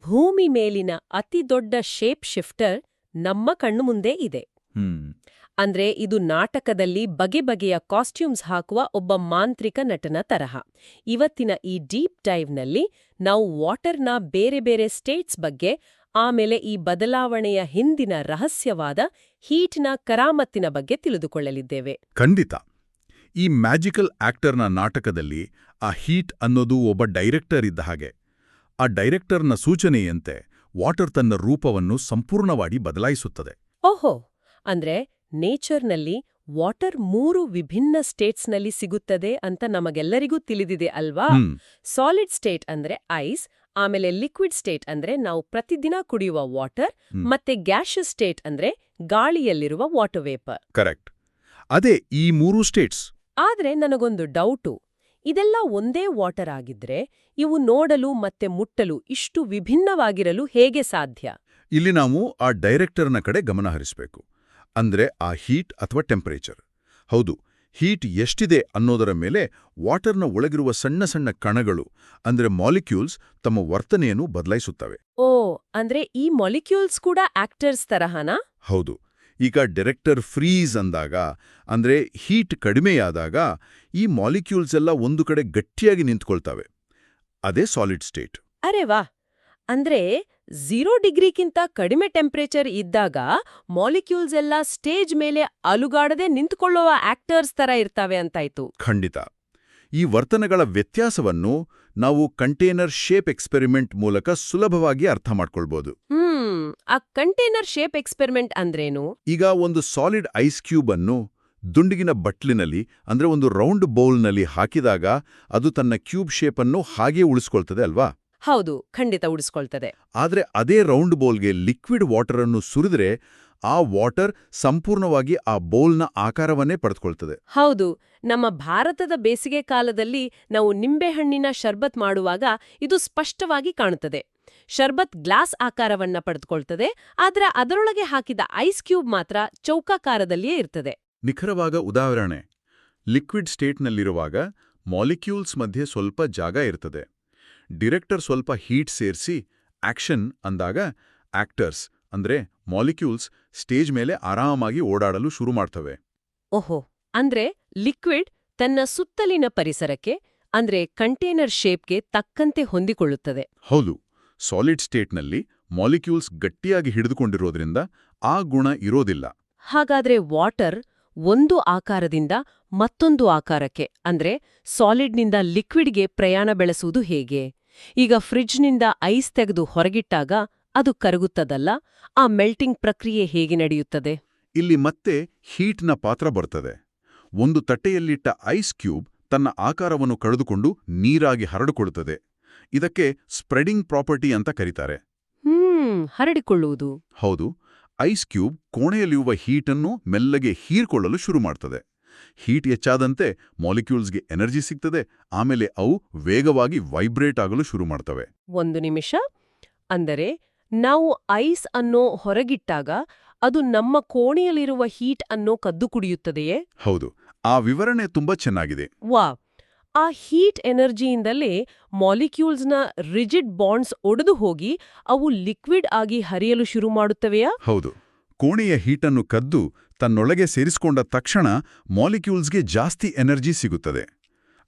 ಭೂಮಿ ಮೇಲಿನ ಅತಿದೊಡ್ಡ ಶೇಪ್ ಶಿಫ್ಟರ್ ನಮ್ಮ ಕಣ್ಣು ಮುಂದೆ ಇದೆ. ಅಂದ್ರೆ ಇದು ನಾಟಕದಲ್ಲಿ ಬಗೆ ಬಗೆಯ ಕಾಸ್ಟ್ಯೂಮ್ಸ್ ಹಾಕುವ ಒಬ್ಬ ಮಾಂತ್ರಿಕ ನಟನ ತರಹ. ಇವತ್ತಿನ ಈ ಡೀಪ್ ಡೈವ್ನಲ್ಲಿ ನಾವು ವಾಟರ್ನ ಬೇರೆ ಬೇರೆ ಸ್ಟೇಟ್ಸ್ ಬಗ್ಗೆ, ಆಮೇಲೆ ಈ ಬದಲಾವಣೆಯ ಹಿಂದಿನ ರಹಸ್ಯವಾದ ಹೀಟ್ನ ಕರಾಮತ್ತಿನ ಬಗ್ಗೆ ತಿಳಿದುಕೊಳ್ಳಲಿದ್ದೇವೆ. ಖಂಡಿತ. ಈ ಮ್ಯಾಜಿಕಲ್ ಆಕ್ಟರ್ನ ನಾಟಕದಲ್ಲಿ ಆ ಹೀಟ್ ಅನ್ನೋದು ಒಬ್ಬ ಡೈರೆಕ್ಟರ್ ಇದ್ದ ಹಾಗೆ. ಆ ಡೈರೆಕ್ಟರ್ನ ಸೂಚನೆಯಂತೆ ವಾಟರ್ ತನ್ನ ರೂಪವನ್ನು ಸಂಪೂರ್ಣವಾಗಿ ಬದಲಾಯಿಸುತ್ತದೆ. ಓಹೋ, ಅಂದ್ರೆ ನೇಚರ್ನಲ್ಲಿ ವಾಟರ್ 3 ವಿಭಿನ್ನ ಸ್ಟೇಟ್ಸ್ನಲ್ಲಿ ಸಿಗುತ್ತದೆ ಅಂತ ನಮಗೆಲ್ಲರಿಗೂ ತಿಳಿದಿದೆ ಅಲ್ವಾ? ಸಾಲಿಡ್ ಸ್ಟೇಟ್ ಅಂದ್ರೆ ಐಸ್, ಆಮೇಲೆ ಲಿಕ್ವಿಡ್ ಸ್ಟೇಟ್ ಅಂದ್ರೆ ನಾವು ಪ್ರತಿದಿನ ಕುಡಿಯುವ ವಾಟರ್, ಮತ್ತೆ ಗ್ಯಾಷಿಯಸ್ ಸ್ಟೇಟ್ ಅಂದ್ರೆ ಗಾಳಿಯಲ್ಲಿರುವ ವಾಟರ್ ವೇಪರ್. ಕರೆಕ್ಟ್. ಅದೇ ಈ 3 ಸ್ಟೇಟ್ಸ್. ಆದ್ರೆ ನನಗೊಂದು ಡೌಟು. ಇದೆಲ್ಲ ಒಂದೇ ವಾಟರ್ ಆಗಿದ್ರೆ ಇವು ನೋಡಲು ಮತ್ತೆ ಮುಟ್ಟಲು ಇಷ್ಟು ವಿಭಿನ್ನವಾಗಿರಲು ಹೇಗೆ ಸಾಧ್ಯ? ಇಲ್ಲಿ ನಾವು ಆ ಡೈರೆಕ್ಟರ್ನ ಕಡೆ ಗಮನ ಹರಿಸಬೇಕು. ಅಂದ್ರೆ ಆ ಹೀಟ್ ಅಥವಾ ಟೆಂಪರೇಚರ್. ಹೌದು, ಹೀಟ್ ಎಷ್ಟಿದೆ ಅನ್ನೋದರ ಮೇಲೆ ವಾಟರ್ನ ಒಳಗಿರುವ ಸಣ್ಣ ಸಣ್ಣ ಕಣಗಳು ಅಂದ್ರೆ ಮಾಲಿಕ್ಯೂಲ್ಸ್ ತಮ್ಮ ವರ್ತನೆಯನ್ನು ಬದಲಾಯಿಸುತ್ತವೆ. ಓ, ಅಂದ್ರೆ ಈ ಮಾಲಿಕ್ಯೂಲ್ಸ್ ಕೂಡ ಆಕ್ಟರ್ಸ್ ತರಹನಾ? ಹೌದು. ಈಗ ಡೈರೆಕ್ಟರ್ ಫ್ರೀಸ್ ಅಂದಾಗ, ಅಂದ್ರೆ ಹೀಟ್ ಕಡಿಮೆಯಾದಾಗ ಈ ಮಾಲಿಕ್ಯೂಲ್ಸ್ ಎಲ್ಲ ಒಂದು ಕಡೆ ಗಟ್ಟಿಯಾಗಿ ನಿಂತ್ಕೊಳ್ತವೆ. ಅದೇ ಸಾಲಿಡ್ ಸ್ಟೇಟ್. ಅರೆ ವಾ! ಅಂದ್ರೆ 0 ಡಿಗ್ರಿಗಿಂತ ಕಡಿಮೆ ಟೆಂಪರೇಚರ್ ಇದ್ದಾಗ ಮಾಲಿಕ್ಯೂಲ್ಸ್ ಎಲ್ಲ ಸ್ಟೇಜ್ ಮೇಲೆ ಅಲುಗಾಡದೆ ನಿಂತುಕೊಳ್ಳುವ ಆಕ್ಟರ್ಸ್ ತರ ಇರ್ತಾವೆ ಅಂತಾಯ್ತು. ಖಂಡಿತ. ಈ ವರ್ತನೆಗಳ ವ್ಯತ್ಯಾಸವನ್ನು ನಾವು ಕಂಟೇನರ್ ಶೇಪ್ ಎಕ್ಸ್ಪೆರಿಮೆಂಟ್ ಮೂಲಕ ಸುಲಭವಾಗಿ ಅರ್ಥ ಮಾಡ್ಕೊಳ್ಬೋದು. ಆ ಕಂಟೇನರ್ ಶೇಪ್ ಎಕ್ಸ್ಪೆರಿಮೆಂಟ್ ಅಂದ್ರೇನು? ಈಗ ಒಂದು ಸಾಲಿಡ್ ಐಸ್ ಕ್ಯೂಬ್ ಅನ್ನು ದುಂಡಗಿನ ಬಟ್ಲಿನಲ್ಲಿ ಅಂದ್ರೆ ಒಂದು ರೌಂಡ್ ಬೌಲ್ನಲ್ಲಿ ಹಾಕಿದಾಗ ಅದು ತನ್ನ ಕ್ಯೂಬ್ ಶೇಪ್ ಅನ್ನು ಹಾಗೇ ಉಳಿಸ್ಕೊಳ್ತದೆ ಅಲ್ವಾ? ಹೌದು, ಖಂಡಿತ ಉಳಿಸ್ಕೊಳ್ತದೆ. ಆದ್ರೆ ಅದೇ ರೌಂಡ್ ಬೌಲ್ಗೆ ಲಿಕ್ವಿಡ್ ವಾಟರ್ ಅನ್ನು ಸುರಿದ್ರೆ ಆ ವಾಟರ್ ಸಂಪೂರ್ಣವಾಗಿ ಆ ಬೌಲ್ನ ಆಕಾರವನ್ನೇ ಪಡೆದುಕೊಳ್ತದೆ. ಹೌದು, ನಮ್ಮ ಭಾರತದ ಬೇಸಿಗೆ ಕಾಲದಲ್ಲಿ ನಾವು ನಿಂಬೆಹಣ್ಣಿನ ಶರ್ಬತ್ ಮಾಡುವಾಗ ಇದು ಸ್ಪಷ್ಟವಾಗಿ ಕಾಣುತ್ತದೆ. ಶರ್ಬತ್ ಗ್ಲಾಸ್ ಆಕಾರವನ್ನ ಪಡೆದುಕೊಳ್ತದೆ, ಆದ್ರೆ ಅದರೊಳಗೆ ಹಾಕಿದ ಐಸ್ ಕ್ಯೂಬ್ ಮಾತ್ರ ಚೌಕಾಕಾರದಲ್ಲಿಯೇ ಇರ್ತದೆ. ನಿಖರವಾದ ಉದಾಹರಣೆ. ಲಿಕ್ವಿಡ್ ಸ್ಟೇಟ್ನಲ್ಲಿರುವಾಗ ಮಾಲಿಕ್ಯೂಲ್ಸ್ ಮಧ್ಯೆ ಸ್ವಲ್ಪ ಜಾಗ ಇರ್ತದೆ. ಡಿರೆಕ್ಟರ್ ಸ್ವಲ್ಪ ಹೀಟ್ ಸೇರಿಸಿ ಆಕ್ಷನ್ ಅಂದಾಗ ಆಕ್ಟರ್ಸ್ ಅಂದ್ರೆ ಮಾಲಿಕ್ಯೂಲ್ಸ್ ಸ್ಟೇಜ್ ಮೇಲೆ ಆರಾಮಾಗಿ ಓಡಾಡಲು ಶುರು ಮಾಡ್ತವೆ. ಓಹೋ, ಅಂದ್ರೆ ಲಿಕ್ವಿಡ್ ತನ್ನ ಸುತ್ತಲಿನ ಪರಿಸರಕ್ಕೆ ಅಂದ್ರೆ ಕಂಟೇನರ್ ಶೇಪ್ಗೆ ತಕ್ಕಂತೆ ಹೊಂದಿಕೊಳ್ಳುತ್ತದೆ. ಹೌದು. ಸಾಲಿಡ್ ಸ್ಟೇಟ್ನಲ್ಲಿ ಮಾಲಿಕ್ಯೂಲ್ಸ್ ಗಟ್ಟಿಯಾಗಿ ಹಿಡಿದುಕೊಂಡಿರೋದ್ರಿಂದ ಆ ಗುಣ ಇರೋದಿಲ್ಲ. ಹಾಗಾದ್ರೆ ವಾಟರ್ ಒಂದು ಆಕಾರದಿಂದ ಮತ್ತೊಂದು ಆಕಾರಕ್ಕೆ ಅಂದ್ರೆ ಸಾಲಿಡ್ನಿಂದ ಲಿಕ್ವಿಡ್ಗೆ ಪ್ರಯಾಣ ಬೆಳೆಸುವುದು ಹೇಗೆ? ಈಗ ಫ್ರಿಡ್ಜ್ನಿಂದ ಐಸ್ ತೆಗೆದು ಹೊರಗಿಟ್ಟಾಗ ಅದು ಕರಗುತ್ತದಲ್ಲ, ಆ ಮೆಲ್ಟಿಂಗ್ ಪ್ರಕ್ರಿಯೆ ಹೇಗೆ ನಡೆಯುತ್ತದೆ? ಇಲ್ಲಿ ಮತ್ತೆ ಹೀಟ್ನ ಪಾತ್ರ ಬರ್ತದೆ. ಒಂದು ತಟ್ಟೆಯಲ್ಲಿಟ್ಟ ಐಸ್ ಕ್ಯೂಬ್ ತನ್ನ ಆಕಾರವನ್ನು ಕಳೆದುಕೊಂಡು ನೀರಾಗಿ ಹರಡಿಕೊಳ್ಳುತ್ತದೆ. ಇದಕ್ಕೆ ಸ್ಪ್ರೆಡಿಂಗ್ ಪ್ರಾಪರ್ಟಿ ಅಂತ ಕರೀತಾರೆ. ಹರಡಿಕೊಳ್ಳುವುದು. ಹೌದು. ಐಸ್ ಕ್ಯೂಬ್ ಕೋಣೆಯಲ್ಲಿರುವ ಹೀಟನ್ನು ಮೆಲ್ಲಗೆ ಹೀರ್ಕೊಳ್ಳಲು ಶುರು ಮಾಡ್ತದೆ. ಹೀಟ್ ಹೆಚ್ಚಾದಂತೆ ಮಾಲಿಕ್ಯೂಲ್ಸ್ಗೆ ಎನರ್ಜಿ ಸಿಗ್ತದೆ, ಆಮೇಲೆ ಅವು ವೇಗವಾಗಿ ವೈಬ್ರೇಟ್ ಆಗಲು ಶುರು ಮಾಡ್ತವೆ. ಒಂದು ನಿಮಿಷ. ಅಂದರೆ ನಾವು ಐಸ್ ಅನ್ನೋ ಹೊರಗಿಟ್ಟಾಗ ಅದು ನಮ್ಮ ಕೋಣೆಯಲ್ಲಿರುವ ಹೀಟ್ ಅನ್ನೋ ಕದ್ದು ಕುಡಿಯುತ್ತದೆಯೇ? ಹೌದು. ಆ ವಿವರಣೆ ತುಂಬಾ ಚೆನ್ನಾಗಿದೆ. ವಾ! ಆ ಹೀಟ್ ಎನರ್ಜಿಯಿಂದಲೇ ಮಾಲಿಕ್ಯೂಲ್ಸ್ನ ರಿಜಿಡ್ ಬಾಂಡ್ಸ್ ಒಡೆದು ಹೋಗಿ ಅವು ಲಿಕ್ವಿಡ್ ಆಗಿ ಹರಿಯಲು ಶುರು ಮಾಡುತ್ತವೆಯಾ? ಹೌದು. ಕೋಣೆಯ ಹೀಟನ್ನು ಕದ್ದು ತನ್ನೊಳಗೆ ಸೇರಿಸಿಕೊಂಡ ತಕ್ಷಣ ಮಾಲಿಕ್ಯೂಲ್ಸ್ಗೆ ಜಾಸ್ತಿ ಎನರ್ಜಿ ಸಿಗುತ್ತದೆ.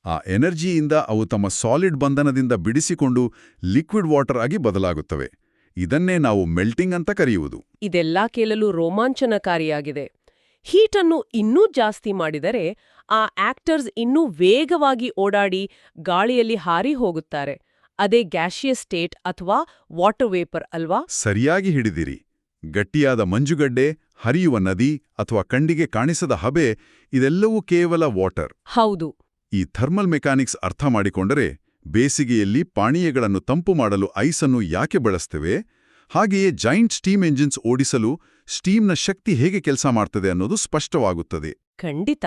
ಆ ಎನರ್ಜಿಯಿಂದ ಅವು ತಮ್ಮ ಸಾಲಿಡ್ ಬಂಧನದಿಂದ ಬಿಡಿಸಿಕೊಂಡು ಲಿಕ್ವಿಡ್ ವಾಟರ್ ಆಗಿ ಬದಲಾಗುತ್ತವೆ. ಇದನ್ನೇ ನಾವು ಮೆಲ್ಟಿಂಗ್ ಅಂತ ಕರೆಯುವುದು. ಇದೆಲ್ಲ ಕೇಳಲು ರೋಮಾಂಚನಕಾರಿಯಾಗಿದೆ. ಹೀಟನ್ನು ಇನ್ನೂ ಜಾಸ್ತಿ ಮಾಡಿದರೆ ಆ ಆಕ್ಟರ್ಸ್ ಇನ್ನೂ ವೇಗವಾಗಿ ಓಡಾಡಿ ಗಾಳಿಯಲ್ಲಿ ಹಾರಿ ಹೋಗುತ್ತಾರೆ. ಅದೇ ಗ್ಯಾಷಿಯಸ್ ಸ್ಟೇಟ್ ಅಥವಾ ವಾಟರ್ ವೇಪರ್ ಅಲ್ವಾ? ಸರಿಯಾಗಿ ಹಿಡಿದಿರಿ. ಗಟ್ಟಿಯಾದ ಮಂಜುಗಡ್ಡೆ, ಹರಿಯುವ ನದಿ ಅಥವಾ ಕಣ್ಣಿಗೆ ಕಾಣಿಸದ ಹಬೆ ಇದೆಲ್ಲವೂ ಕೇವಲ ವಾಟರ್. ಹೌದು. ಈ ಥರ್ಮಲ್ ಮೆಕ್ಯಾನಿಕ್ಸ್ ಅರ್ಥ ಮಾಡಿಕೊಂಡರೆ ಬೇಸಿಗೆಯಲ್ಲಿ ಪಾನೀಯಗಳನ್ನು ತಂಪು ಮಾಡಲು ಐಸನ್ನು ಯಾಕೆ ಬಳಸ್ತೇವೆ, ಹಾಗೆಯೇ ಜೈಂಟ್ ಸ್ಟೀಮ್ ಎಂಜಿನ್ಸ್ ಓಡಿಸಲು ಸ್ಟೀಮ್ನ ಶಕ್ತಿ ಹೇಗೆ ಕೆಲಸ ಮಾಡ್ತದೆ ಅನ್ನೋದು ಸ್ಪಷ್ಟವಾಗುತ್ತದೆ. ಖಂಡಿತ.